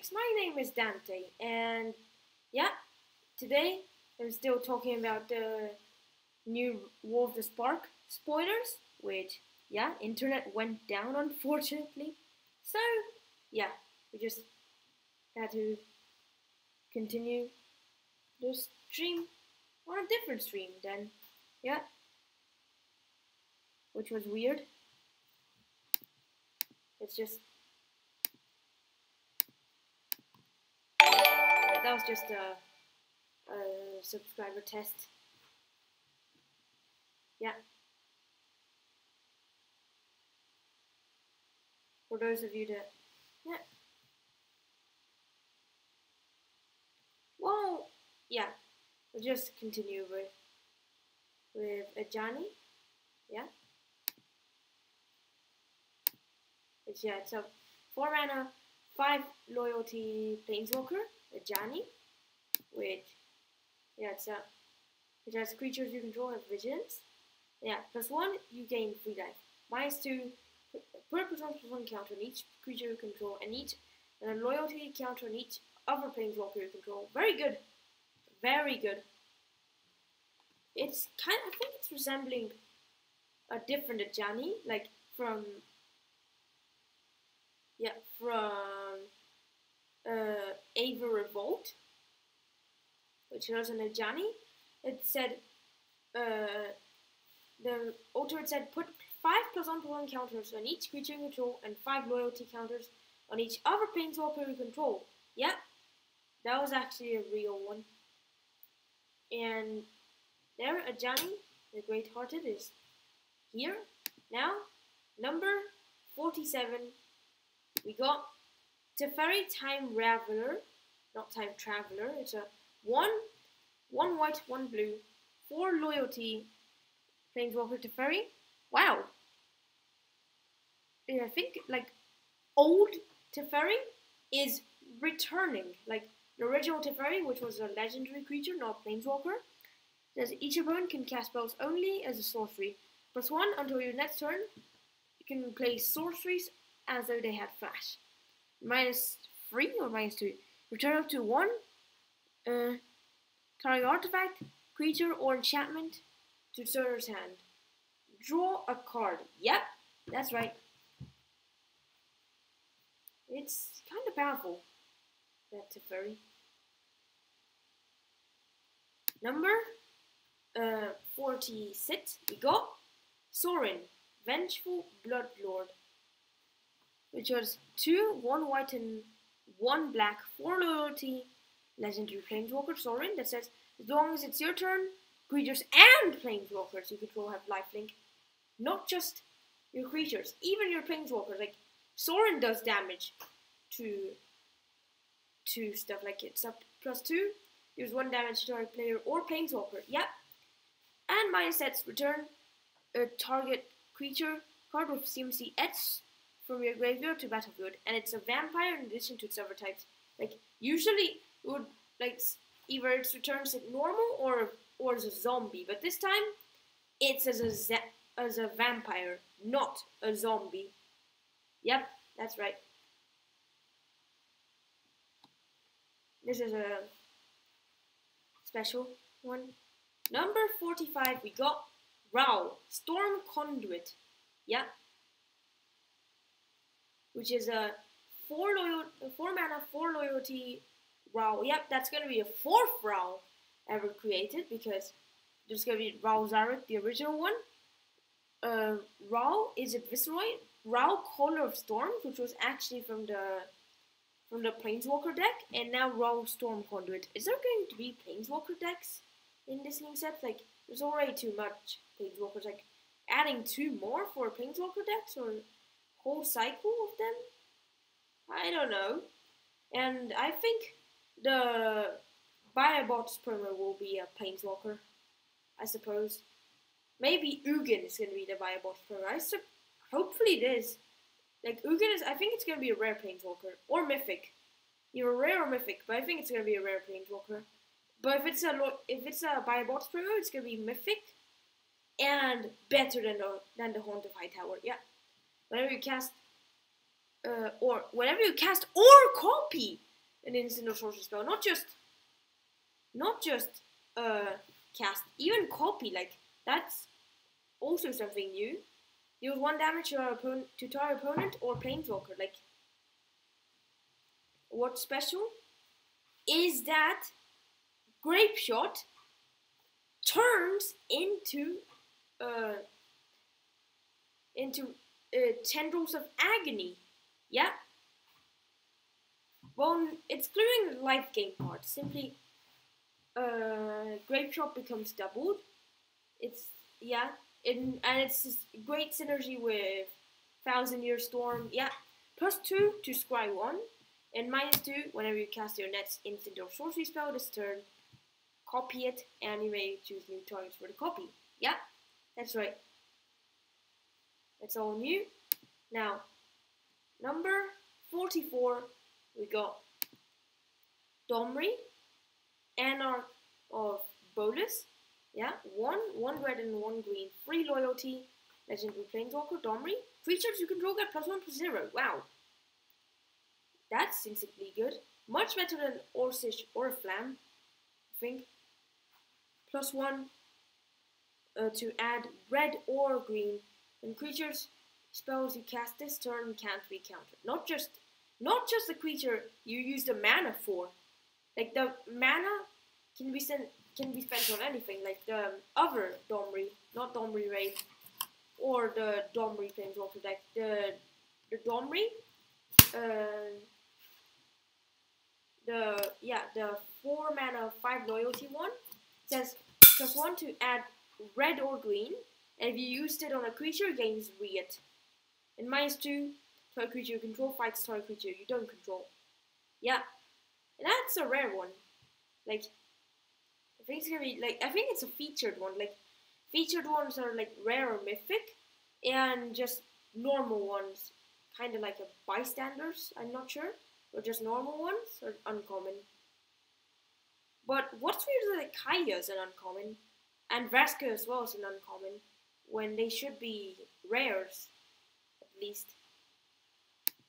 Thanks. My name is Dante, and yeah, today I'm still talking about the new War of the Spark spoilers, which, yeah, internet went down unfortunately. So, yeah, we just had to continue the stream on a different stream then, yeah, which was weird. It's just, that was just a subscriber test. Yeah. For those of you that, yeah. Well, yeah. We'll just continue with Ajani. Yeah. It's a 4 mana, 5 loyalty planeswalker, Ajani, which it has creatures you control have vigilance. Yeah, +1 you gain free life. -2 put a +1/+1 counter on each creature you control and a loyalty counter on each other planeswalker you control. Very good. Very good. It's I think it's resembling a different Ajani, like from Aether Revolt, which was an Ajani. It said the author said put 5 +1/+1 counters on each creature you control and 5 loyalty counters on each other planeswalker you control. Yeah, that was actually a real one. And there, Ajani, the Great-Hearted, is here. Now, number 47, we got Teferi Time Raveler, not Time Traveler. It's a 1 white, 1 blue, 4 loyalty planeswalker Teferi. Wow. I think like old Teferi is returning. Like the original Teferi, which was a legendary creature, not planeswalker. Says each opponent can cast spells only as a sorcery. +1 until your next turn. You can play sorceries as though they had flash. -3 or -2. Return up to 1 target artifact, creature, or enchantment to its owner's hand. Draw a card. Yep, that's right. It's kind of powerful, that Teferi. Number 46, we got Sorin, Vengeful Bloodlord, which was 2 1 white and 1 black, 4 loyalty, legendary planeswalker Sorin that says as long as it's your turn, creatures and planeswalkers you control have lifelink. Not just your creatures, even your planeswalkers. Like Sorin does damage to stuff, like it's up +2, deals 1 damage to target player or planeswalker. Yep. And -sets, return a target creature card with CMC X from your graveyard to battlefield, and it's a vampire in addition to its other types. Like usually it would like either it returns it normal or as a zombie, but this time it's as a vampire, not a zombie. Yep, that's right. This is a special one. Number 45, we got Royale, Storm Conduit. Yeah. Which is a 4 mana, 4 loyalty Royale. Yep, that's going to be a 4th Royale ever created, because there's going to be Royale Zarek, the original one. Royale is it Viceroy? Royale Caller of Storms, which was actually from the Planeswalker deck, and now Royale Storm Conduit. Is there going to be Planeswalker decks in this new set? Like, there's already too much Planeswalkers. Like, adding 2 more for Planeswalker decks, or whole cycle of them? I don't know. And I think the Biobots promo will be a Planeswalker, I suppose. Maybe Ugin is going to be the Biobots promo. Hopefully it is. Like, Ugin is, I think it's going to be a rare Planeswalker. Or Mythic. Either rare or Mythic, but I think it's going to be a rare Planeswalker. But if it's a Biobots promo, it's going to be Mythic. And better than the Haunt of Hightower. Yeah. Whenever you cast or copy an instant or sorcery spell. Not just cast, even copy. Like that's also something new. Deals 1 damage to our opponent or planeswalker. Like, what's special is that Grape Shot turns into Tendrils of Agony. Yeah. Well, excluding the life gain part, simply Grape Shot becomes doubled. It's and it's great synergy with 1,000-Year Storm. Yeah, +2 to scry 1, and -2 whenever you cast your next instant or sorcery spell this turn. Copy it, and you may choose new targets for the copy. Yeah, that's right. That's all new. Now, number 44, we got Domri, Anarch of Bolus. Yeah, one red and 1 green, free loyalty, legendary planeswalker, Domri. Creatures you control get +1/+0. Wow, that's instantly good. Much better than Orcish or Flam, I think. +1 to add red or green, and creatures spells you cast this turn can't be countered. Not just the creature you use the mana for. Like the mana can be spent on anything, like the other Domri, not Domri Raid, or the Domri Planeswalker deck. The Domri, the 4 mana 5 loyalty one says +1 to add red or green, and if you used it on a creature, gains Riot. And -2 to a creature you control fights target creature you don't control. Yeah, and that's a rare one. Like, I think it's gonna be I think it's a featured one. Like, featured ones are like rare or mythic, and just normal ones, kind of like a bystanders. I'm not sure, or just normal ones are uncommon. But what's weird is that Kaya is an uncommon, and Vraska as well is an uncommon, when they should be rares, at least.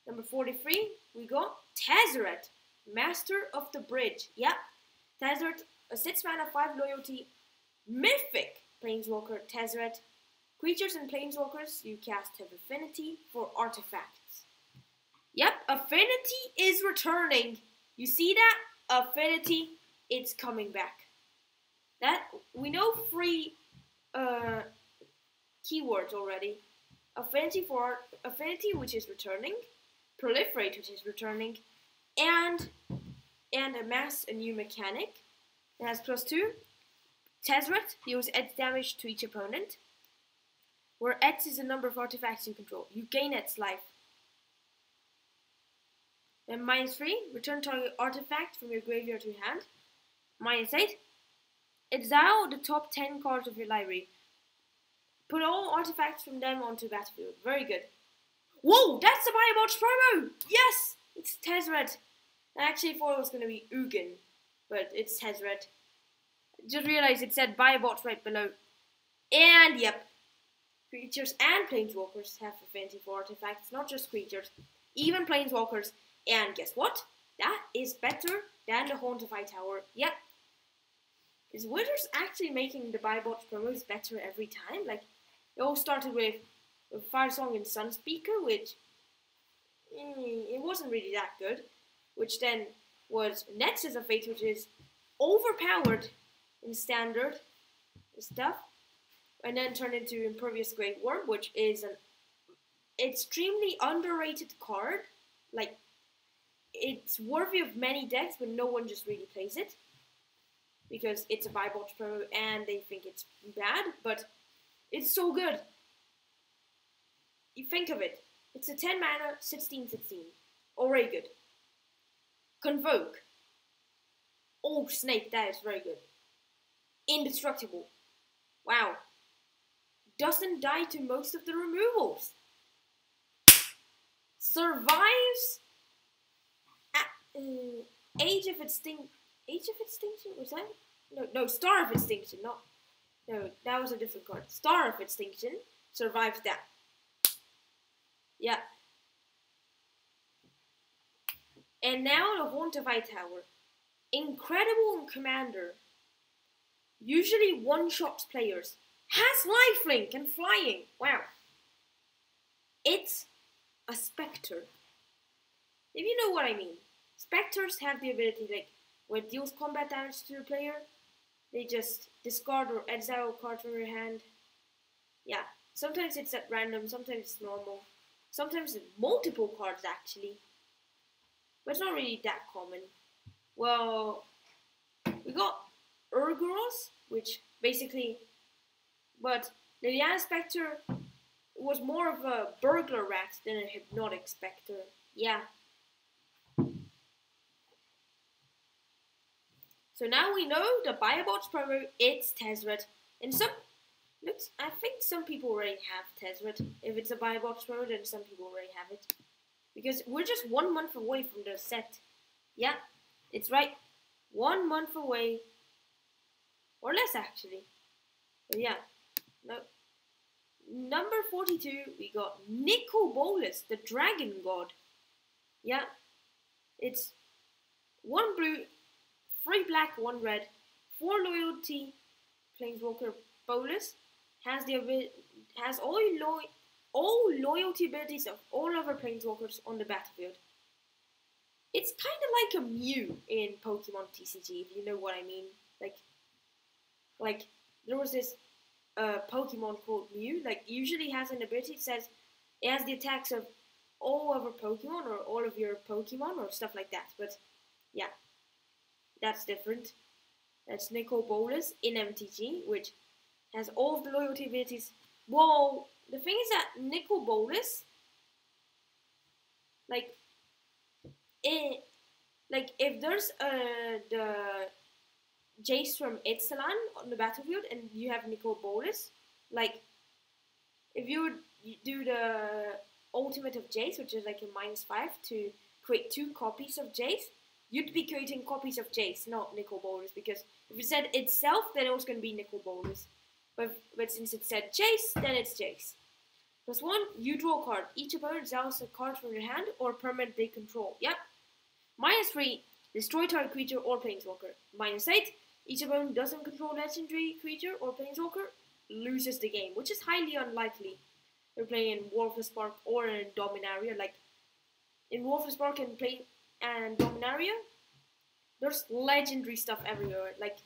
Number 43, we got Tezzeret, Master of the Bridge. Yeah, Tezzeret, a 6 mana 5 loyalty, mythic planeswalker Tezzeret. Creatures and planeswalkers you cast have affinity for artifacts. Yep, affinity is returning. You see that? Affinity, it's coming back. That we know 3 keywords already. Affinity, which is returning, proliferate, which is returning, and amass, a new mechanic that has +2. Tezzeret deals Edge damage to each opponent, where Edge is the number of artifacts you control. You gain Edge life. Then -3, return target artifact from your graveyard to your hand. -8, exile the top 10 cards of your library. Put all artifacts from them onto the battlefield. Very good. Whoa, that's the Firebox promo! Yes! It's Tezzeret. I actually thought it was going to be Ugin, but it's Tezzeret. Just realized it said Firebox right below. And yep, creatures and planeswalkers have affinity for artifacts, not just creatures, even planeswalkers. And guess what? That is better than the Haunt of Hightower. Yep. Is Wizards actually making the Firebox promos better every time? Like, it all started with Firesong and Sunspeaker, which it wasn't really that good. Which then was Nexus of Fate, which is overpowered in standard stuff, and then turned into Impervious Great Worm, which is an extremely underrated card. Like, it's worthy of many decks, but no one just really plays it because it's a Firebox promo and they think it's bad, but it's so good. You think of it. It's a 10 mana, 16/16. Already good. Convoke. Oh, Snake, that is very good. Indestructible. Wow. Doesn't die to most of the removals. Survives Age of Extinction, was that? No, Star of Extinction, no, that was a different card. Star of Extinction survives that. Yeah. And now the Haunt of Hightower. Incredible in Commander. Usually one-shots players. Has lifelink and flying. Wow. It's a Spectre. If you know what I mean. Spectres have the ability, like, when it deals combat damage to the player, they just discard or exile a card from your hand. Yeah. Sometimes it's at random, sometimes it's normal. Sometimes it's multiple cards, actually. But it's not really that common. Well, we got Urgoros, which basically... But Liliana Spectre was more of a burglar rat than a hypnotic spectre. Yeah. So now we know the Biobots promo, it's Tezzeret. And I think some people already have Tezzeret. If it's a Biobots promo, then some people already have it. Because we're just 1 month away from the set. Yeah, it's right. 1 month away. Or less, actually. But yeah. No. Number 42, we got Nicol Bolas, the Dragon God. Yeah. It's 1 blue, 3 black, 1 red, 4 loyalty. Planeswalker Bolas has all loyalty abilities of all other Planeswalkers on the battlefield. It's kind of like a Mew in Pokemon TCG, if you know what I mean. Like there was this Pokemon called Mew, like usually has an ability that says it has the attacks of all other Pokemon or all of your Pokemon or stuff like that. But yeah, that's different. That's Nicol Bolas in MTG, which has all of the loyalty abilities. Well, the thing is that Nicol Bolas, if there's the Jace from Ixalan on the battlefield and you have Nicol Bolas, like if you would do the ultimate of Jace, which is like a -5 to create 2 copies of Jace, you'd be creating copies of Jace, not Nicol Bolas, because if it said itself, then it was going to be Nicol Bolas. But since it said Jace, then it's Jace. +1, you draw a card. Each opponent draws a card from your hand or permanent they control. Yep. -3, destroy target creature or planeswalker. -8, each opponent doesn't control legendary creature or planeswalker, loses the game, which is highly unlikely. You're playing in War of the Spark or in Dominaria. Like in War of the Spark and Dominaria, there's legendary stuff everywhere. Like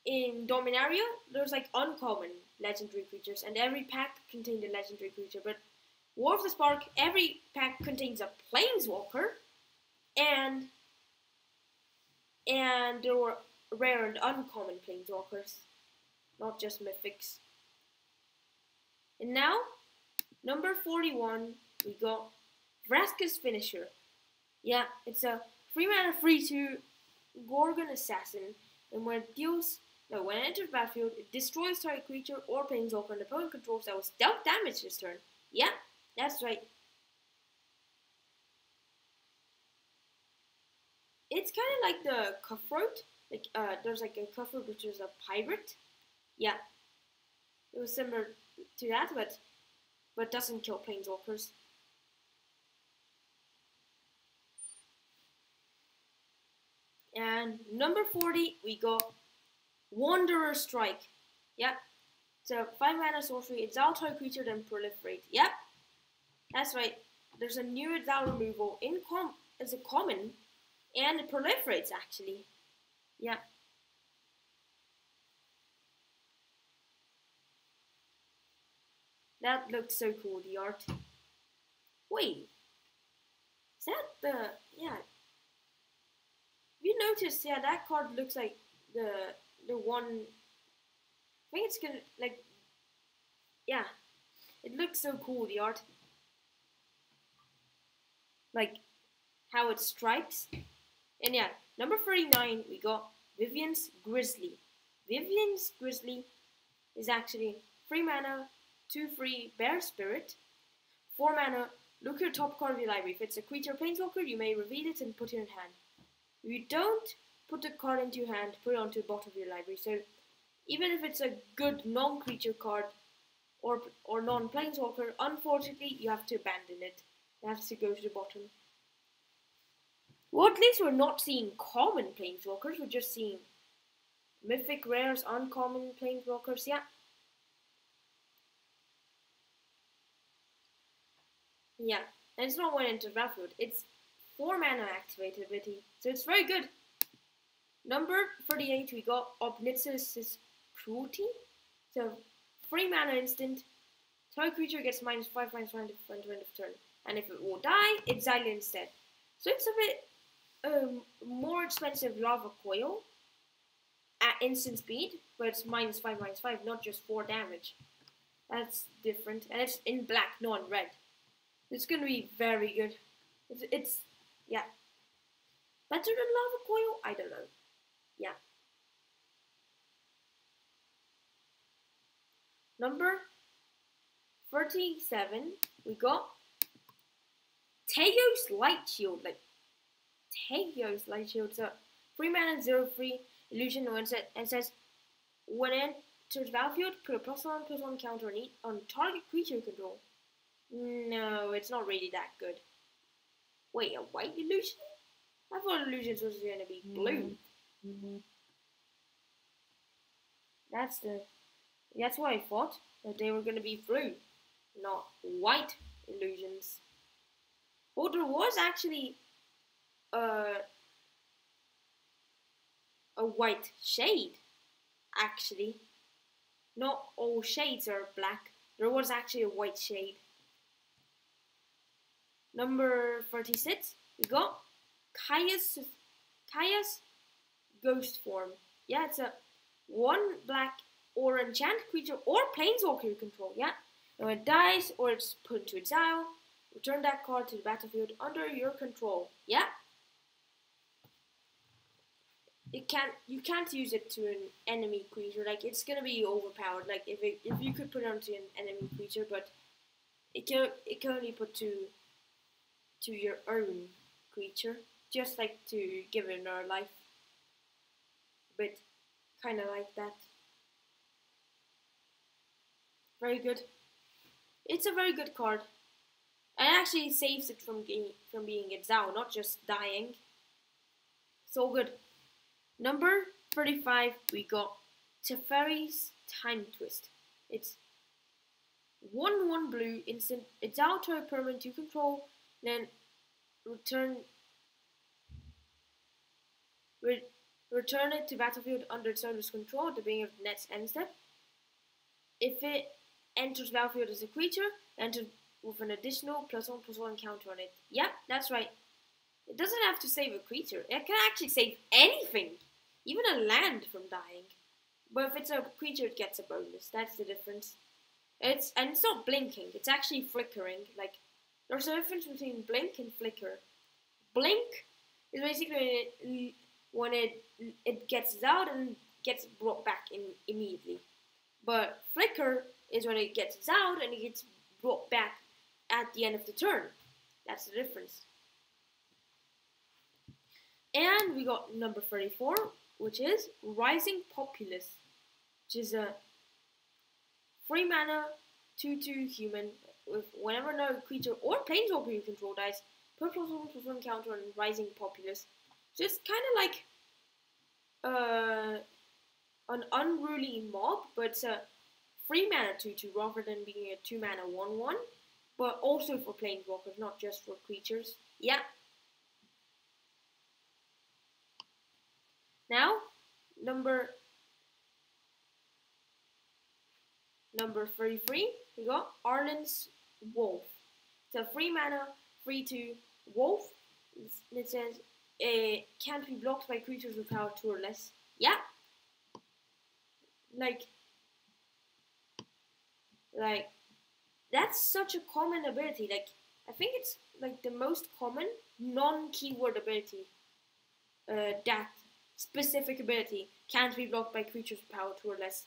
in Dominaria, there's like uncommon legendary creatures, and every pack contained a legendary creature. But War of the Spark, every pack contains a planeswalker, and there were rare and uncommon planeswalkers, not just mythics. And now, number 41, we got Vraska's Finisher. Yeah, it's a 3-mana 3/2 Gorgon Assassin, and when it enters the battlefield, it destroys target creature or planeswalker and the opponent controls that was dealt damage this turn. Yeah, that's right. It's kind of like the Cutthroat. Like there's like a Cutthroat which is a pirate. Yeah, it was similar to that, but doesn't kill planeswalkers. And number 40, we got Wanderer Strike. Yep. It's a 5-mana sorcery. Exile target creature, then proliferate. Yep. That's right. There's a new exile removal as a common, and it proliferates actually. Yeah. That looks so cool, the art. Wait. Is that the... Yeah. You notice, yeah, that card looks like the one... I think it's gonna, like... Yeah. It looks so cool, the art. Like, how it strikes. And yeah, number 39, we got Vivian's Grizzly. Vivian's Grizzly is actually 3-mana, 2/3 Bear Spirit. 4-mana, look your top card of your library. If it's a creature planeswalker, you may reveal it and put it in hand. If you don't put the card into your hand, put it onto the bottom of your library. So even if it's a good non-creature card or non-planeswalker, unfortunately you have to abandon it. It has to go to the bottom. Well, at least we're not seeing common planeswalkers. We're just seeing mythic rares, uncommon planeswalkers. Yeah. Yeah. And it's not one enter battlefield. It's 4 mana activated ability. So it's very good. Number 38, we got Obnitz's Cruelty. So 3 mana instant. Target creature gets -5/-1 to end of turn. And if it will die, it's exile instead. So it's a bit more expensive Lava Coil at instant speed, but it's -5/-5, not just 4 damage. That's different. And it's in black, not in red. It's gonna be very good. It's yeah. Better than Lava Coil? I don't know. Yeah. Number 37, we got Teos Light Shield. Like, Teos Light Shield. So, 3 mana, 0/3 illusion, and says, when it enters battlefield, put a +1/+1 counter on target creature you control. No, it's not really that good. Wait, a white illusion? I thought illusions was going to be blue. That's what I thought, that they were going to be blue, not white illusions. Well, there was actually a white shade, actually. Not all shades are black. There was actually a white shade. Number 36, we got Kaya's Ghost Form. Yeah, it's a 1 black or enchant creature or planeswalker you control. Yeah, and when it dies or it's put into exile, return that card to the battlefield under your control. Yeah. You can't use it to an enemy creature. Like, it's gonna be overpowered. Like, if you could put it onto an enemy creature, but it can only put to your own creature, just like to give it another life. But kind of like that. Very good. It's a very good card. And it actually saves it from being exiled, not just dying. So good. Number 35, we got Teferi's Time Twist. It's 1/1 blue instant. It's out to a permanent you control, then return it to battlefield under its owner's control at the beginning of the next end step. If it enters battlefield as a creature, enter with an additional +1/+1 counter on it. Yep, that's right. It doesn't have to save a creature. It can actually save anything, even a land, from dying. But if it's a creature, it gets a bonus. That's the difference. It's not blinking. It's actually flickering. Like, there's a difference between blink and flicker. Blink is basically when it gets out and gets brought back in immediately. But flicker is when it gets out and it gets brought back at the end of the turn. That's the difference. And we got number 34, which is Rising Populace, which is a 3 mana 2/2 human with whenever no creature or planeswalker you control dies, put +1/+1 counter on Rising Populace. So it's kind of like an unruly mob, but it's a 3 mana 2/2 rather than being a 2 mana 1/1, but also for planeswalkers, not just for creatures. Yeah. Now, number 33, we got Arlen's Wolf. It's a 3 mana 3/2 wolf. It says it can't be blocked by creatures with power 2 or less. Yeah. Like that's such a common ability. Like, I think it's like the most common non-keyword ability. That specific ability can't be blocked by creatures with power 2 or less.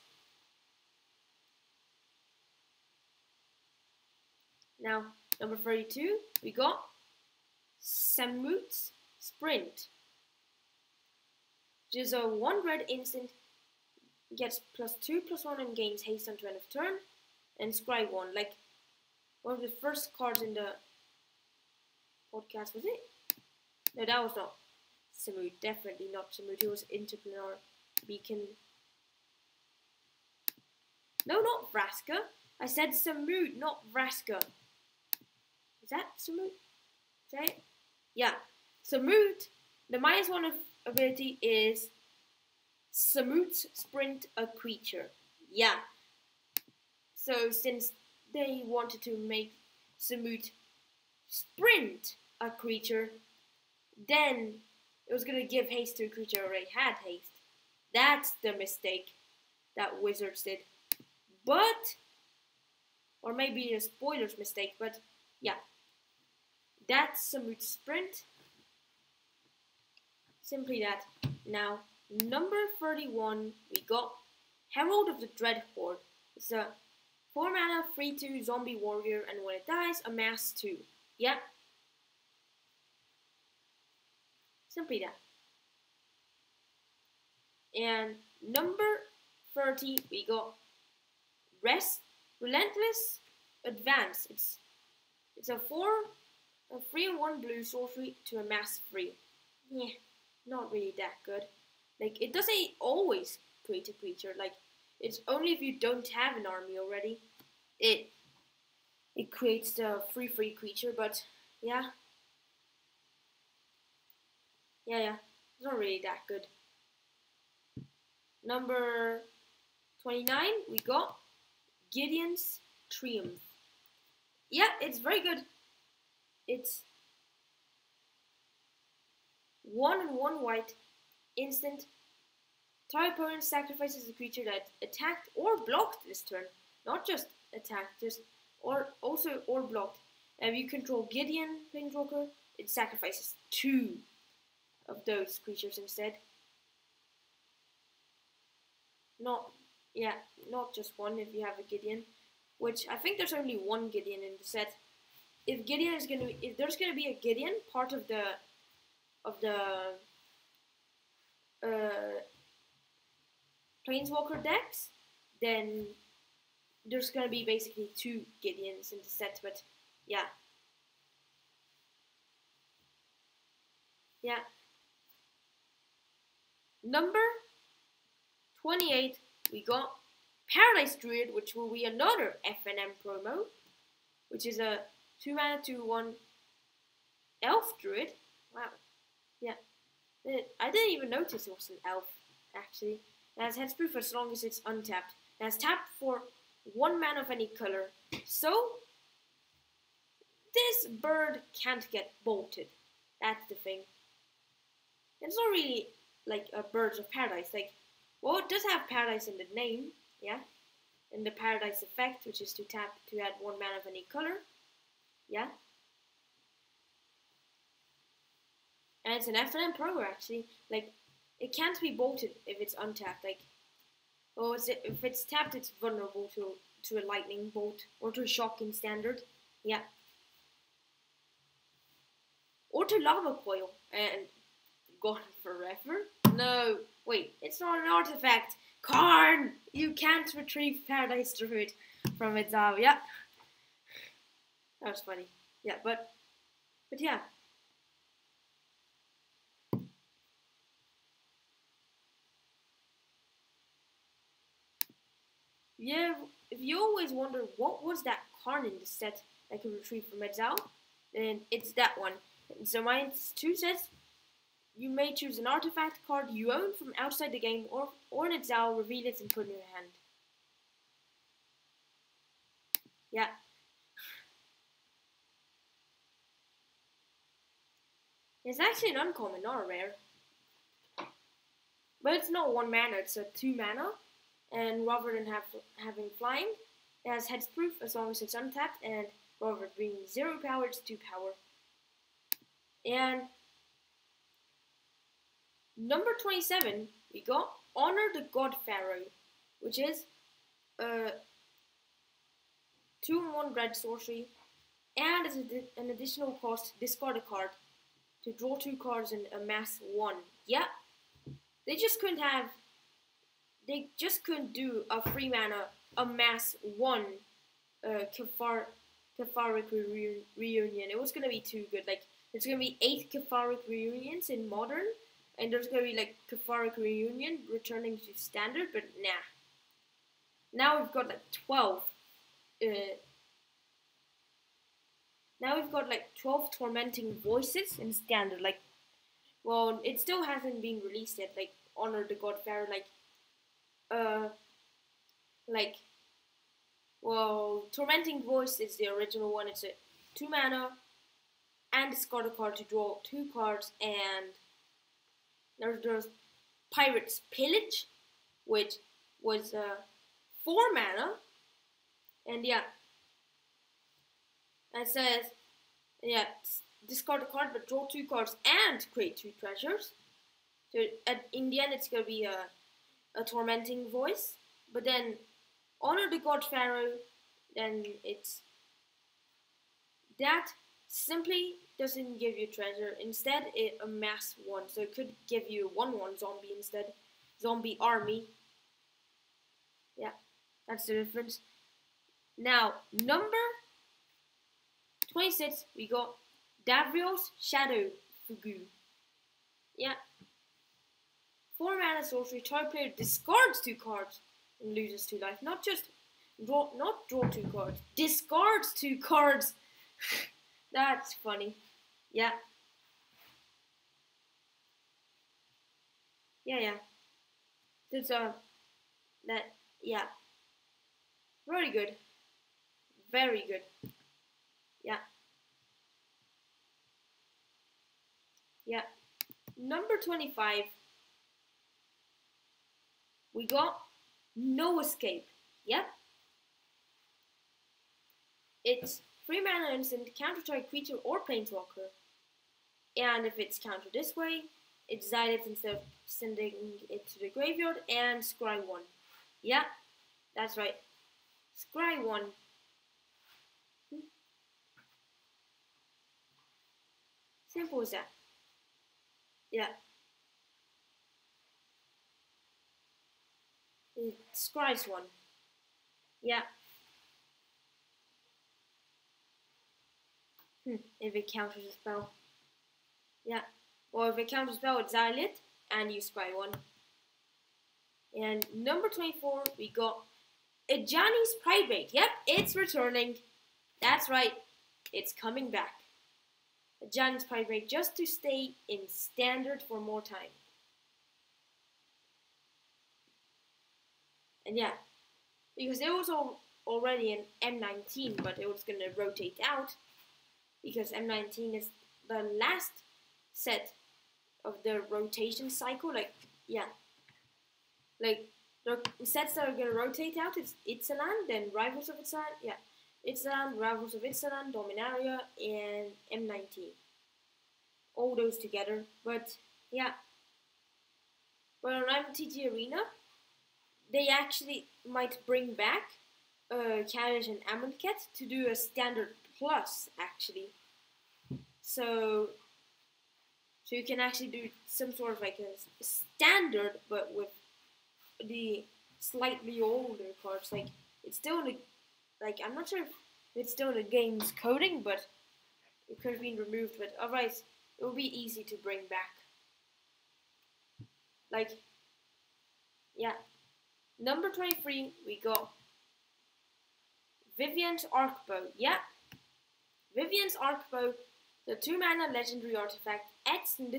Now, number 32, we got Samut's Sprint, which is a 1 red instant, gets +2/+1 and gains haste until end of turn, and Scry 1. Like, one of the first cards in the podcast, was it? No, that was not Samut. Definitely not Samut. It was Interplanar Beacon. No, not Vraska. I said Samut, not Vraska. Is that Samut? Say it? Yeah. Samut, the -1 ability is Samut Sprint a creature. Yeah. So since they wanted to make Samut sprint a creature, then it was going to give haste to a creature that already had haste. That's the mistake that Wizards did. But, or maybe a spoiler's mistake, but yeah. That's Samut Sprint. Simply that. Now, number 31, we got Herald of the Dread Horde. It's a 4 mana, 3/2 zombie warrior, and when it dies, amass 2. Yeah. Simply that. And number 30, we got Relentless Advance. It's a 3/1 blue sorcery to amass 3. Yeah, not really that good. Like, it doesn't always create a creature. Like, it's only if you don't have an army already. It creates the 3/3 creature, but yeah. Yeah, it's not really that good. Number 29, we got Gideon's Triumph. Yeah, it's very good. It's 1 and 1 white, instant. Target opponent sacrifices a creature that attacked or blocked this turn. Not just attacked, or blocked. If you control Gideon Planeswalker, it sacrifices 2 of those creatures instead. Not just 1 if you have a Gideon, which I think there's only 1 Gideon in the set. If there's gonna be a Gideon part of the Planeswalker decks, then there's gonna be basically 2 Gideons in the set. But yeah. Number 28, we got Paradise Druid, which will be another FNM promo, which is a 2 mana 2/1 elf druid. Wow. Yeah. I didn't even notice it was an elf, actually. It has hexproof as long as it's untapped. It has tapped for 1 mana of any color. So, this bird can't get bolted. That's the thing. It's not really like a Birds of Paradise. Like, well, it does have Paradise in the name, yeah? And the Paradise effect, which is to tap to add 1 mana of any color, yeah? And it's an FNM Pro, actually. Like, it can't be bolted if it's untapped. Like, oh, if it's tapped, it's vulnerable to a lightning bolt or to a shocking standard, yeah. Or to lava coil and gone forever. No, wait, it's not an artifact. Karn, you can't retrieve Paradise Druid from its yeah. That was funny. Yeah, but yeah. Yeah, if you always wonder what was that Karn in the set that could retrieve from exile, then it's that one. So mine's 2 sets. You may choose an artifact card you own from outside the game, or an exile, reveal it and put it in your hand. Yeah. It's actually an uncommon, not a rare. But it's not 1 mana, it's a 2 mana. And rather than having flying, it has hexproof as long as it's untapped, and rather than being 0 power, it's 2 power. And number 27, we got Honor the God Pharaoh, which is 2/1 red sorcery, and as an additional cost, discard a card to draw 2 cards and amass 1. Yeah, they just couldn't do a 3 mana amass 1 Capharic reunion. It was gonna be too good. Like, There's gonna be 8 Catholic reunions in modern, and there's gonna be like Catholic reunion returning to standard, but nah. Now we've got like 12. Now we've got like 12 tormenting voices in standard. Like, well, it still hasn't been released yet. Like Honor the God Pharaoh. Well, tormenting voice is the original one. It's a 2 mana and discard a card to draw 2 cards, and there's Pirate's Pillage, which was 4 mana, and yeah, it says, yeah, discard a card but draw 2 cards and create 2 treasures. So in the end, it's gonna be a tormenting voice, but then Honor the God Pharaoh, then it's that simply doesn't give you treasure. Instead, it amass 1, so it could give you 1/1 zombie instead, zombie army. Yeah, that's the difference. Now, number 26, we got Davriel's Shadow Fugu. Yeah. 4 mana sorcery, target player discards 2 cards and loses 2 life. Not draw 2 cards, discards 2 cards. That's funny. Yeah. Yeah. It's yeah. Very good. Very good. Yeah. Yeah. Number 25. We got No Escape. Yep. It's 3 mana instant, counter target creature or planeswalker. And if it's countered this way, exile it instead of sending it to the graveyard, and scry 1. Yeah, that's right. Scry 1. Simple as that. Yeah. It scries 1. Yeah. If it counters a spell. Yeah. Or if it counters a spell, exile it, and you scry 1. And number 24, we got Ajani's Pride. Yep, it's returning. That's right. It's coming back. Ajani's Pride, just to stay in standard for more time. And yeah, because it was already an M19, but it was going to rotate out, because M19 is the last set of the rotation cycle. Like, yeah. Like, the sets that are going to rotate out is Ixalan, then Rivals of Ixalan, yeah. Ixalan, Rivals of Ixalan, Dominaria, and M19. All those together, but yeah. But on MTG Arena, they actually might bring back Kaladesh and Amonkhet to do a standard plus, actually. So you can actually do some sort of like a standard, but with the slightly older cards. Like, it's still in the, like, I'm not sure if it's still in the game's coding, but it could have been removed. But otherwise, it will be easy to bring back. Like, yeah. Number 23, we got Vivian's Arcbow. Yeah. Vivian's Arcbow, the 2 mana legendary artifact. X and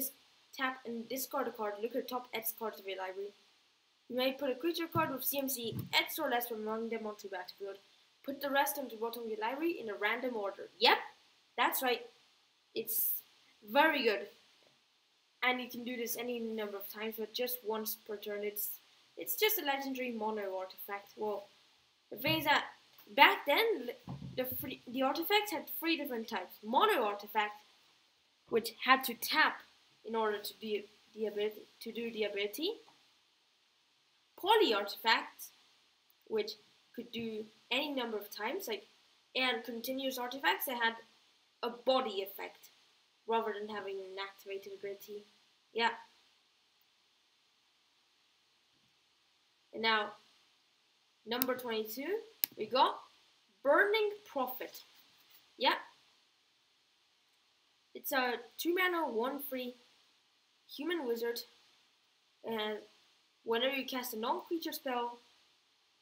tap and discard a card. Look at the top X cards of your library. You may put a creature card with CMC X or less from among them onto the battlefield. Put the rest onto the bottom of your library in a random order. Yep, that's right. It's very good. And you can do this any number of times, but just once per turn. It's just a legendary mono artifact. Well, the thing is that back then, the artifacts had 3 different types. Mono artifact, which had to tap in order to do the ability. Poly artifacts, which could do any number of times, and continuous artifacts that had a body effect rather than having an activated ability. Yeah. And now, number 22, we got Burning Prophet. Yeah. It's a 2 mana, 1/3 human wizard, and whenever you cast a non-creature spell,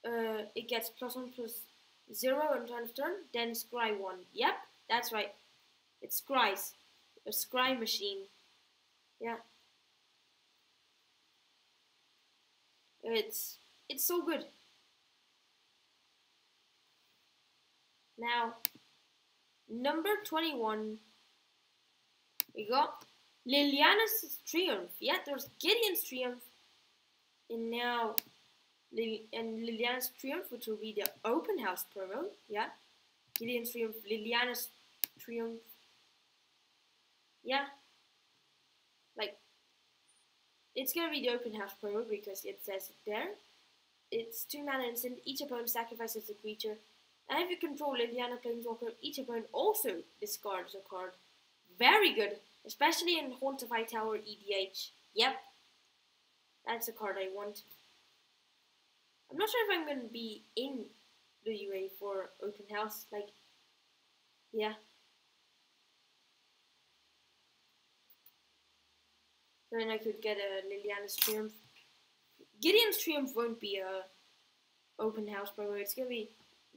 it gets +1/+0 on turn of turn, then scry 1. Yep, that's right. It scries. A scry machine. Yeah. It's so good. Now, number 21, we got Liliana's Triumph. Yeah, there's Gideon's Triumph, and now Liliana's Triumph, which will be the open house promo. Yeah, Gideon's Triumph, Liliana's Triumph. Yeah, like it's gonna be the open house promo because it says it there. It's 2 mana instant. Each opponent sacrifices a creature. And if you control Liliana Planeswalker, each opponent also discards a card. Very good, especially in Haunt of Hightower EDH. Yep, that's a card I want. I'm not sure if I'm going to be in the UA for open house. Like, yeah. Then I could get a Liliana's Triumph. Gideon's Triumph won't be a open house promo. It's going to be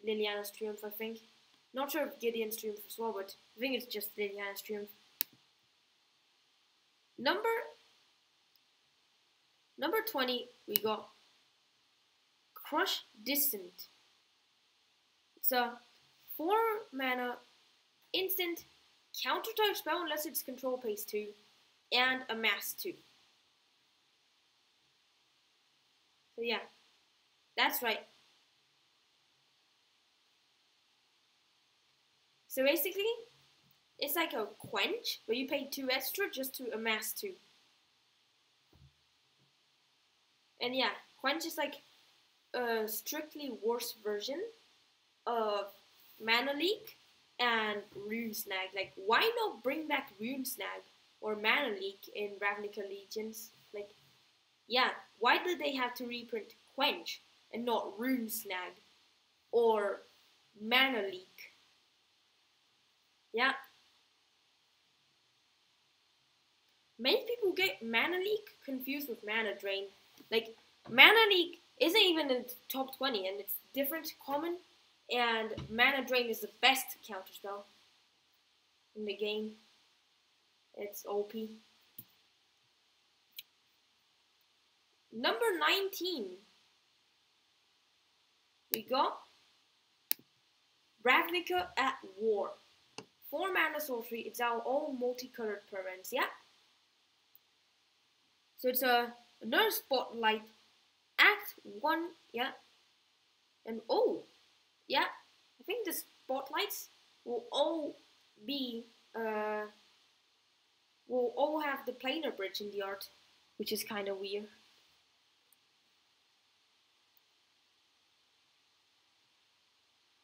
Liliana's Triumph, I think. Not sure if Gideon's Triumph as well, but I think it's just Liliana's Triumph. Number 20, we got Crush Distant. It's a 4 mana instant counter type spell unless it's control pays 2 and amass 2. So yeah, that's right. So basically, it's like a quench, but you pay 2 extra just to amass 2. And yeah, quench is like a strictly worse version of Mana Leak and Rune Snag. Like, why not bring back Rune Snag or Mana Leak in Ravnica Legions? Like, yeah, why did they have to reprint Quench and not Rune Snag or Mana Leak? Yeah. Many people get Mana Leak confused with Mana Drain. Like, Mana Leak isn't even in the top 20 and it's different common, and Mana Drain is the best counterspell in the game. It's OP. Number 19, we got Ravnica at War. 4 mana sorcery. It's our all multicolored permanents, yeah? So it's another spotlight. Act 1, yeah? And oh, yeah, I think the spotlights will all be, will all have the planar bridge in the art, which is kind of weird.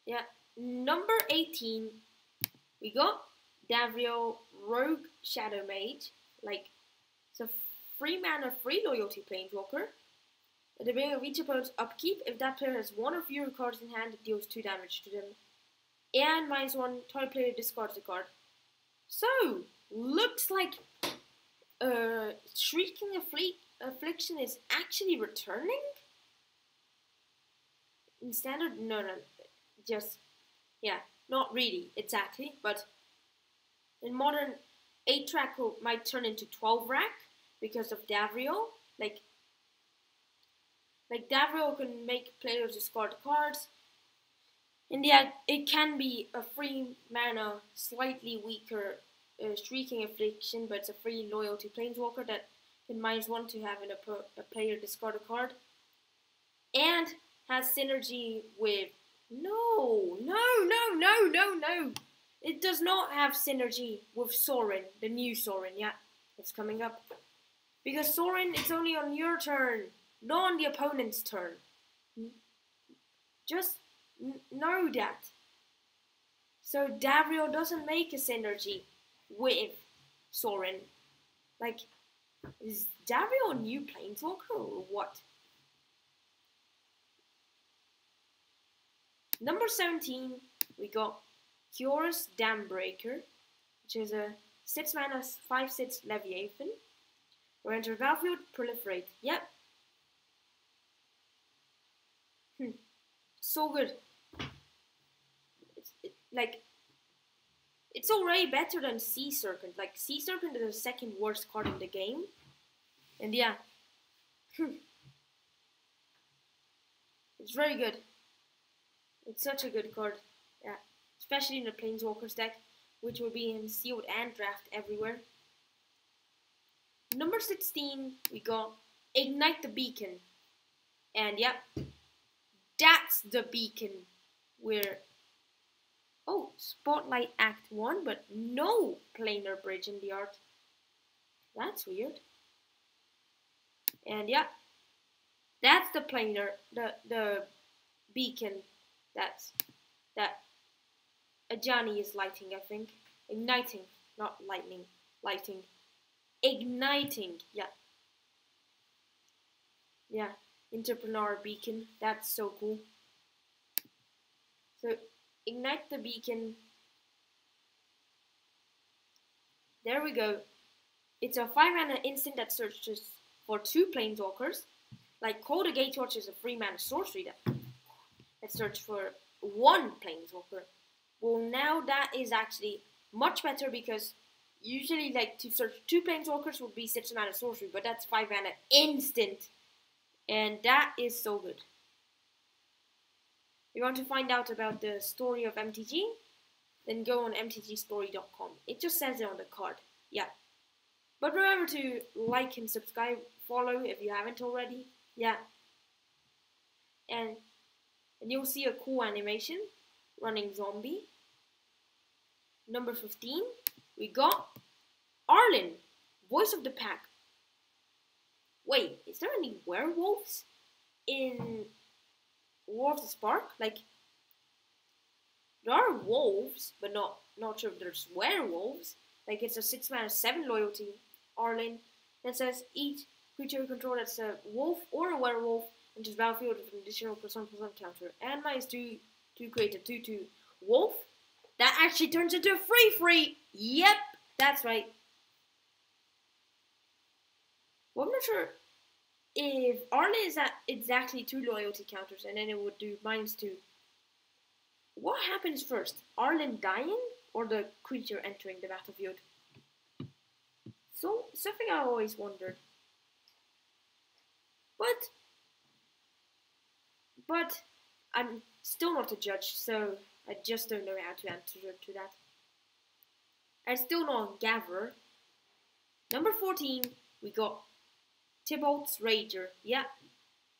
Yeah, number 18, we got Davrio Rogue Shadow Mage. Like, it's a 3 mana, 3 loyalty planeswalker. At the beginning of each opponent's upkeep, if that player has 1 or fewer cards in hand, it deals 2 damage to them. And -1, target player discards a card. So, looks like Shrieking Affliction is actually returning? In standard? No, just, yeah, not really, exactly, but in modern, 8-track might turn into 12-rack because of Davrio. Like Davrio can make players discard cards, and yet it can be a 3 mana, slightly weaker Shrieking Affliction, but it's a free loyalty planeswalker that can -1 to have a player discard a card, and has synergy with no. It does not have synergy with Sorin, the new Sorin. Yeah, it's coming up. Because Sorin, it's only on your turn, not on the opponent's turn. Just know that. So Davrio doesn't make a synergy with Sorin. Like, is Davrio a new planeswalker or what? Number 17, we got Curious Dambreaker, which is a 6 mana, 5/6 Leviathan. Or enter battlefield, proliferate. Yep. So good. It's already better than Sea Serpent. Like, Sea Serpent is the second worst card in the game. And yeah. It's very good. It's such a good card. Yeah. Especially in the Planeswalkers deck, which will be in sealed and draft everywhere. Number 16, we got Ignite the Beacon. And yep, that's the beacon where, oh, Spotlight Act 1, but no planar bridge in the art. That's weird. And yeah, that's the planar, the beacon that Ajani is lighting, I think. Igniting, not lightning, lighting. Igniting, yeah. Yeah, Entrepreneur Beacon, that's so cool. So, Ignite the Beacon. There we go. It's a 5 mana instant that searches for 2 planeswalkers. Like Call the Gatewatch is a 3 mana sorcery that searches for 1 planeswalker. Well, now that is actually much better because usually like to search 2 planeswalkers would be 6 mana sorcery, but that's 5 mana instant. And that is so good. If you want to find out about the story of MTG, then go on mtgstory.com. It just says it on the card. Yeah. But remember to like and subscribe, follow if you haven't already. Yeah. And you'll see a cool animation running zombie. Number 15, we got Arlen, Voice of the Pack. Wait, is there any werewolves in War of the Spark? Like, there are wolves, but not sure if there's werewolves. Like, it's a 6 mana 7 loyalty Arlen that says each creature you control that's a wolf or a werewolf enters battlefield with an additional +1/+1 counter. And minus 2 to create a 2/2 wolf. That actually turns into a 3/3. Yep, that's right. Well, I'm not sure if Arlen is at exactly 2 loyalty counters and then it would do -2. What happens first? Arlen dying or the creature entering the battlefield? So, something I always wondered. But I'm still not a judge, so I just don't know how to answer to that. I'm still not a gatherer. Number 14, we got Tybalt's Rager. Yeah,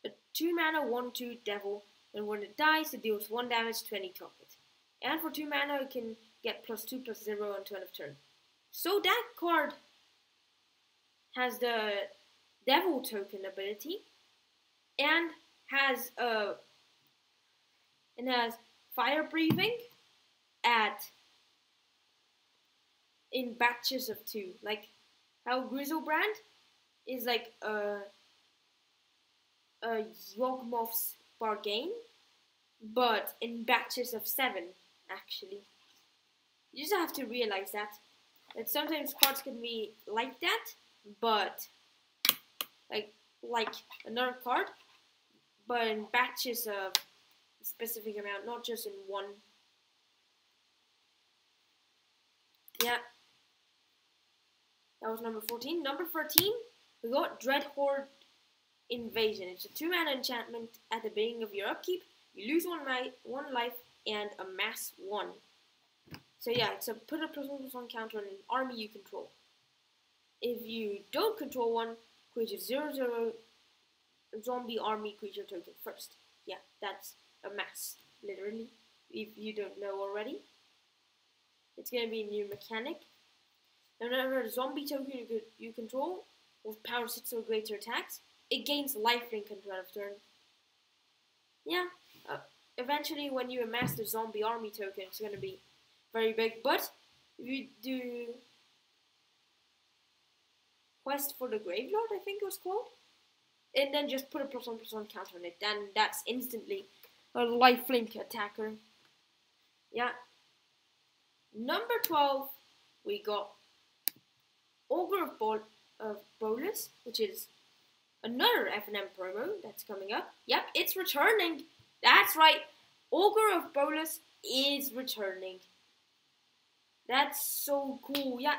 a 2 mana 1/2 devil, and when it dies, it deals 1 damage to any target. And for 2 mana, it can get +2/+0 until end of turn. So that card has the Devil Token ability, and has Fire Breathing in batches of 2, like how Grizzlebrand is like a Yawgmoth's Bargain, but in batches of 7, actually. You just have to realize that sometimes cards can be like that, but like another card, but in batches of a specific amount, not just in one. Yeah. That was number 14. Number 13, we got Dreadhorde Invasion. It's a 2 mana enchantment. At the beginning of your upkeep, you lose 1 life and amass 1. So yeah, it's a put a +1/+1 counter on an army you control. If you don't control one, create a 0/0 zombie army creature token first. Yeah, that's amass, literally, if you don't know already. It's going to be a new mechanic. And whenever a zombie token you control with power 6 or greater attacks, it gains lifelink until end of turn. Yeah, eventually when you amass the zombie army token, it's going to be very big. But if you do Quest for the Gravelord, I think it was called, and then just put a +1/+1 counter on it, then that's instantly a lifelink attacker. Yeah. Number 12, we got Ogre of Bolus, which is another FNM promo that's coming up. Yep, it's returning. That's right. Ogre of Bolus is returning. That's so cool. Yeah.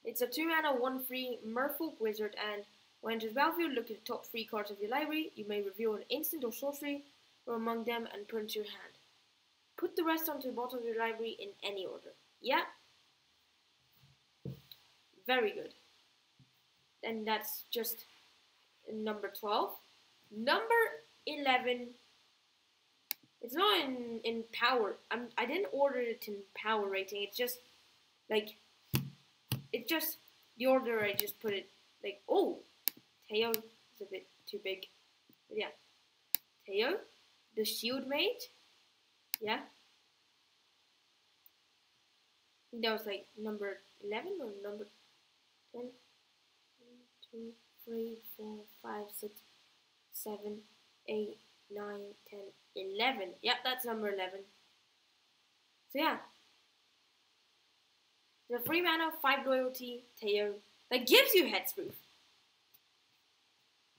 It's a 2-mana 1/3 Merfolk Wizard, and when enters battlefield, look at the top 3 cards of your library. You may reveal an instant or sorcery from among them and put into your hand. Put the rest onto the bottom of your library in any order. Yeah. Very good. And that's just number 12. Number 11. It's not in power. I didn't order it in power rating. It's just like the order I just put it like. Oh, Teo is a bit too big. But yeah, Teo, the Shield Mage. Yeah, I think that was like number 11 or number 10. 1, 2, 3, 4, 5, 6, 7, 8, 9, 10, 11. Yep, that's number 11. So yeah. The 3 mana, 5 loyalty, Teo, that gives you Hexproof.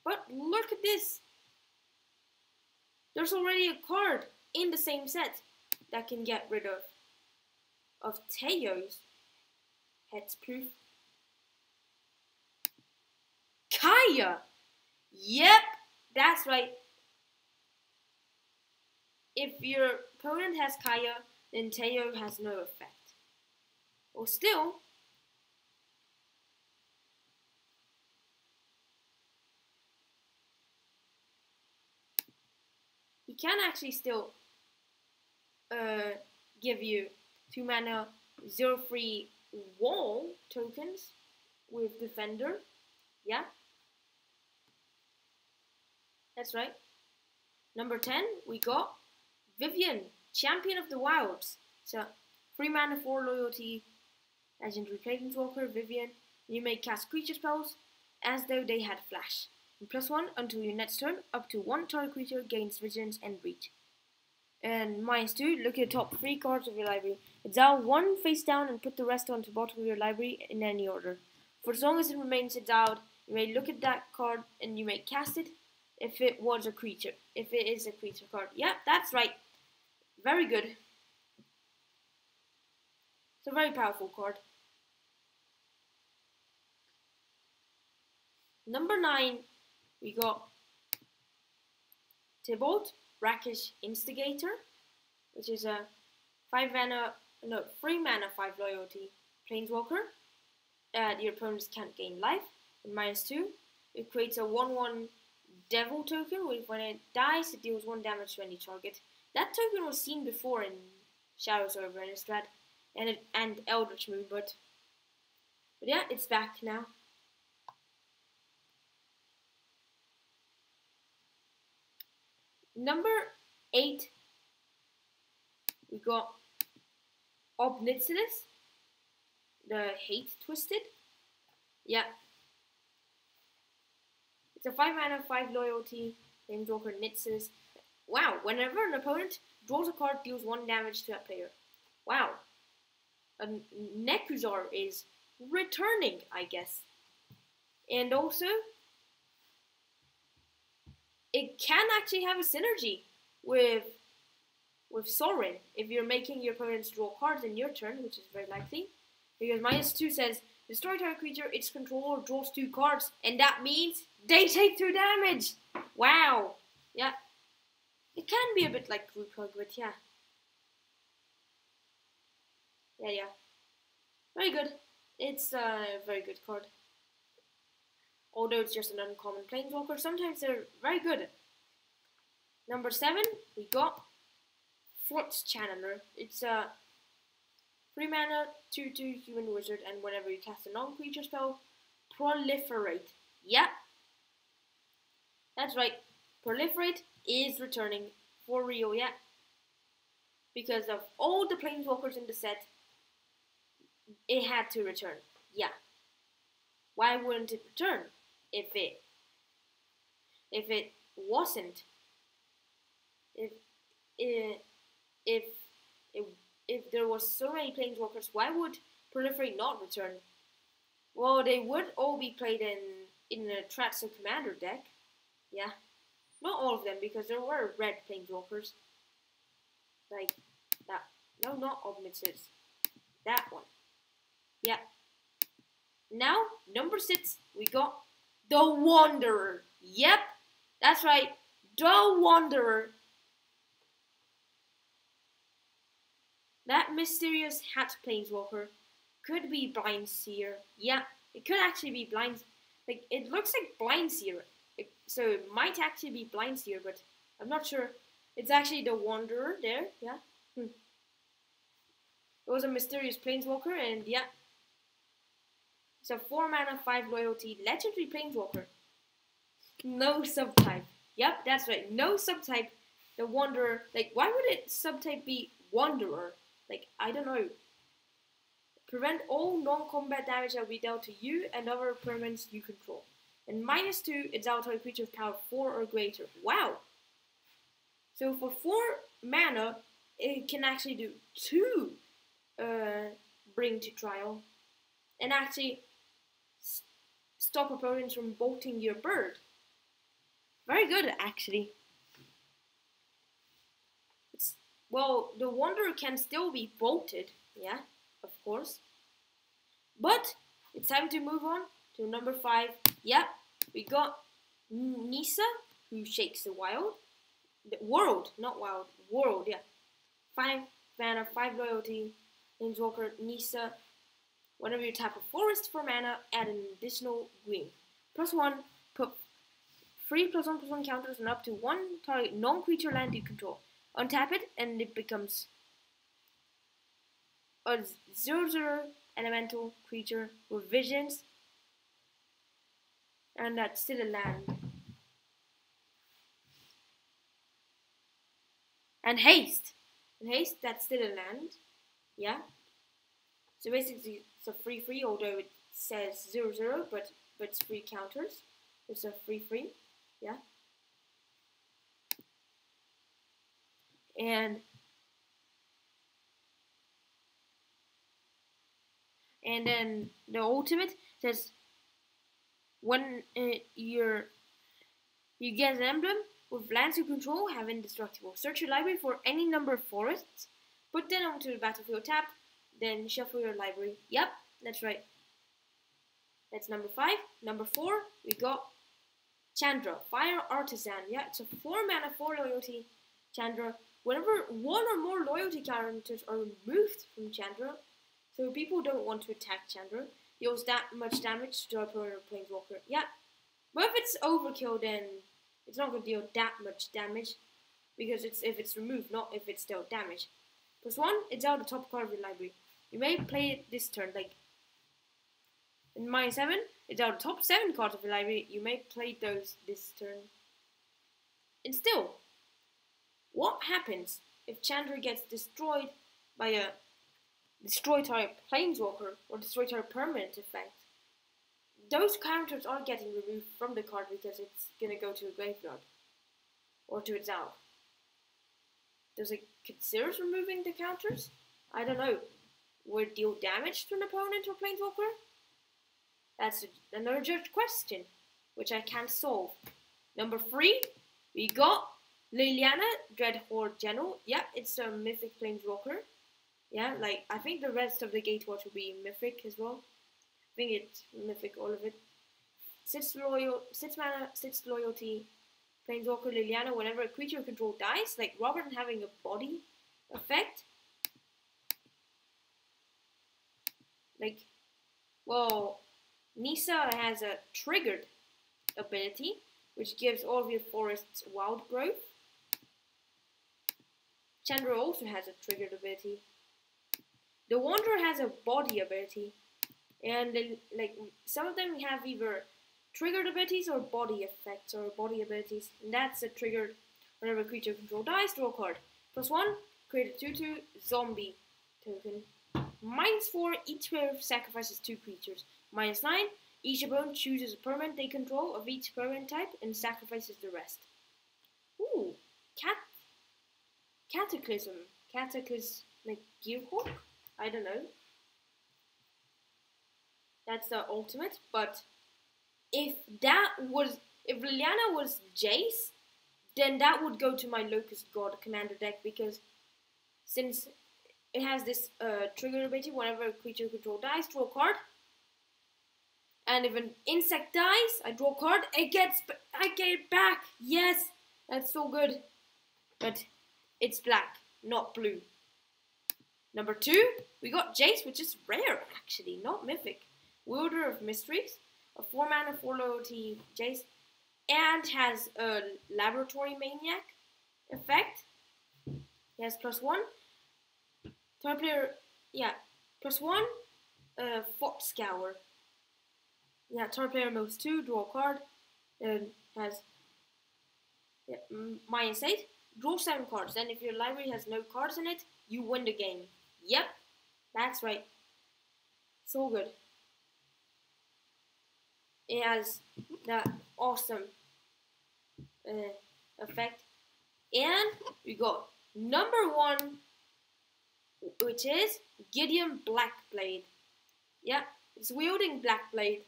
But look at this. There's already a card in the same set that can get rid of Teo's Hexproof. Kaya! Yep, that's right. If your opponent has Kaya, then Teo has no effect. Or still, he can actually still give you 2 mana 0/3 wall tokens with Defender. Yeah, that's right. Number 10, we got Vivian, Champion of the Wilds. So 3 mana 4 loyalty. Legendary Planeswalker, Vivian. You may cast creature spells as though they had flash. And +1 until your next turn, up to 1 target creature gains Vigilance and Reach. And -2, look at the top 3 cards of your library. Exile 1 face down and put the rest onto the bottom of your library in any order. For as long as it remains exiled, you may look at that card and you may cast it if it was a creature. If it is a creature card. Yeah, that's right. Very good. It's a very powerful card. Number 9, we got Tybalt, Brackish Instigator, which is a 3 mana 5 loyalty Planeswalker. Your opponents can't gain life. And -2, it creates a 1/1 Devil token. When it dies, it deals 1 damage to any target. That token was seen before in Shadows over Innistrad and Eldritch Moon, but yeah, it's back now. Number 8, we got Obnixilis, the Hate Twisted. Yeah. It's a 5 mana 5 loyalty Planeswalker Nixilis. Wow, whenever an opponent draws a card, deals 1 damage to that player. Wow. A Nekuzar is returning, I guess. And also, it can actually have a synergy with Sorin if you're making your opponents draw cards in your turn, which is very likely. Because -2 says, destroy target creature, its controller draws 2 cards, and that means they take 2 damage! Wow! Yeah. It can be a bit like Group Hug, but yeah. Yeah. Very good. It's a very good card. Although it's just an uncommon Planeswalker, sometimes they're very good. Number 7, we got Fort's Channeler. It's a 3 mana 2/2 human wizard, and whenever you cast a non-creature spell, Proliferate. Yeah, that's right. Proliferate is returning for real, yeah. Because of all the Planeswalkers in the set, it had to return. Yeah. Why wouldn't it return if it wasn't? If there was so many Planeswalkers, why would proliferate, not return. Well, they would all be played in a Tratso Commander deck. Yeah. Not all of them, because there were red planeswalkers. Like that. No, not Omnitrix. That one. Yeah. Now, number 6, we got the Wanderer. Yep, that's right. The Wanderer. That mysterious hat planeswalker could be Blind Seer. Yeah, it could actually be Blind. Like, it looks like Blind Seer. So it might actually be Blind Seer, but I'm not sure. It's actually the Wanderer there. Yeah. It was a mysterious planeswalker, and yeah. It's a 4 mana, 5 loyalty, legendary planeswalker. No subtype. Yep, that's right. No subtype. The Wanderer. Like, why would it subtype be Wanderer? Like, I don't know. Prevent all non-combat damage that will be dealt to you and other permanents you control. And -2, it's out to a creature of power 4 or greater. Wow! So for 4 mana, it can actually do 2 Bring to Trial. And actually stop opponents from bolting your bird. Very good, actually. Well, the Wanderer can still be bolted, yeah, of course. But it's time to move on to number 5. Yeah, we got Nissa, who shakes the wild. The world, not wild, world, yeah. 5 mana, 5 loyalty, planeswalker, Nissa. Whenever you tap a forest for mana, add an additional green. +1, put 3 +1/+1 counters on up to 1 target non-creature land you control. Untap it, and it becomes a 0/0 elemental creature with visions, and that's still a land. And haste. And haste, that's still a land. Yeah. So basically, it's a 3/3, although it says 0/0, but it's 3 counters. It's a 3/3. Yeah. And then the ultimate says when you get an emblem with lands you control, have indestructible. Search your library for any number of forests, put them onto the battlefield tab, then shuffle your library. Yep, that's right. That's number 5. Number 4, we got Chandra, Fire Artisan. Yeah, it's a 4 mana, 4 loyalty Chandra. Whenever 1 or more loyalty counters are removed from Chandra, so people don't want to attack Chandra, deals that much damage to our opponent planeswalker. Yeah, but if it's overkill, then it's not going to deal that much damage, because it's if it's removed, not if it's dealt damage. +1, it's out the top card of your library. You may play it this turn, like in -7, it's out the top 7 cards of your library. You may play those this turn. And still, what happens if Chandra gets destroyed by a destroy target planeswalker or destroy target permanent effect? Those counters are getting removed from the card because it's gonna go to a graveyard or to its out. Does it consider removing the counters? I don't know. Would it deal damage to an opponent or planeswalker? That's another judge question, which I can't solve. Number 3, we got Liliana, Dreadhorde General. Yeah, it's a mythic planeswalker. Yeah, like, I think the rest of the Gatewatch will be mythic as well. I think it's mythic, all of it. 6 mana, 6 loyalty, planeswalker Liliana. Whenever a creature you control dies, like rather than having a body effect, like, well, Nissa has a triggered ability, which gives all of your forests wild growth. Chandra also has a triggered ability. The Wanderer has a body ability, and like some of them have either triggered abilities or body effects or body abilities, and that's a triggered whenever a creature control dies, draw a card. +1, create a 2/2 zombie token. -4, each player sacrifices 2 creatures. -9, each opponent chooses a permanent they control of each permanent type and sacrifices the rest. Ooh, Cataclysm. Cataclysmic Gearhawk? I don't know. That's the ultimate. But if Liliana was Jace, then that would go to my Locust God commander deck, because since it has this trigger ability, whenever a creature you control dies, draw a card. And if an insect dies, I draw a card. I get it back. Yes, that's so good. But it's black, not blue. Number 2, we got Jace, which is rare actually, not mythic. Wielder of Mysteries, a 4-mana 4-loyalty Jace, and has a Laboratory Maniac effect. He has +1. Target player, +1. Fort Scour. Yeah, target player moves 2, draw a card. Has -8. Draw 7 cards. Then if your library has no cards in it, you win the game. Yep, that's right. So good. It has that awesome effect. And we got number 1, which is Gideon Blackblade. Yeah, it's wielding Blackblade.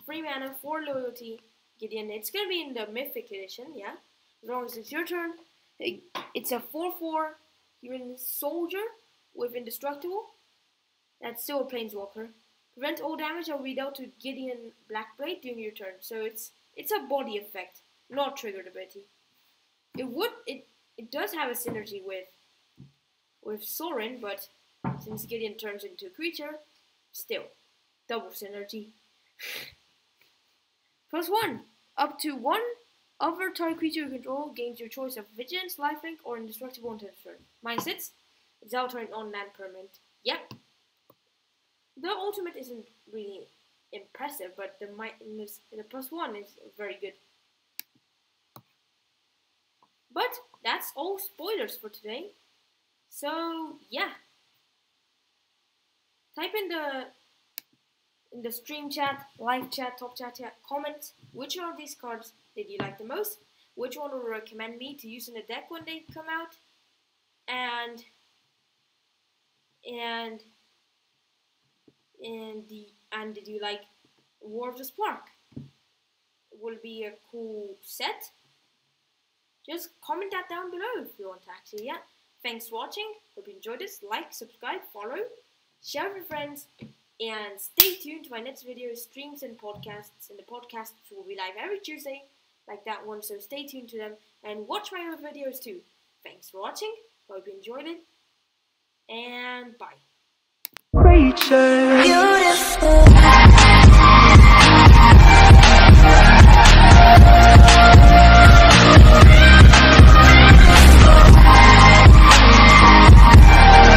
3 mana, 4 loyalty, Gideon. It's gonna be in the Mythic edition, yeah. As long as it's your turn. It's a 4/4 human soldier with indestructible. That's still a planeswalker. Prevent all damage or be dealt to Gideon Blackblade during your turn. So it's a body effect, not triggered ability. It does have a synergy with Sorin, but since Gideon turns into a creature, still double synergy. +1, up to 1 other target creature you control gains your choice of Vigilance, Lifelink, or Indestructible until its turn. -6, it's altering on land permanent. Yep. The ultimate isn't really impressive, but the +1 is very good. But that's all spoilers for today. So yeah, type in the stream chat, live chat, top chat, comment which one of these cards did you like the most, which one would recommend me to use in the deck when they come out, and did you like War of the Spark? Will be a cool set. Just comment that down below if you want to actually, yeah. Thanks for watching. Hope you enjoyed this. Like, subscribe, follow, share with your friends, and stay tuned to my next videos, streams, and podcasts. And the podcasts will be live every Tuesday, like that one. So stay tuned to them and watch my other videos too. Thanks for watching. Hope you enjoyed it. And bye. Creature. Beautiful.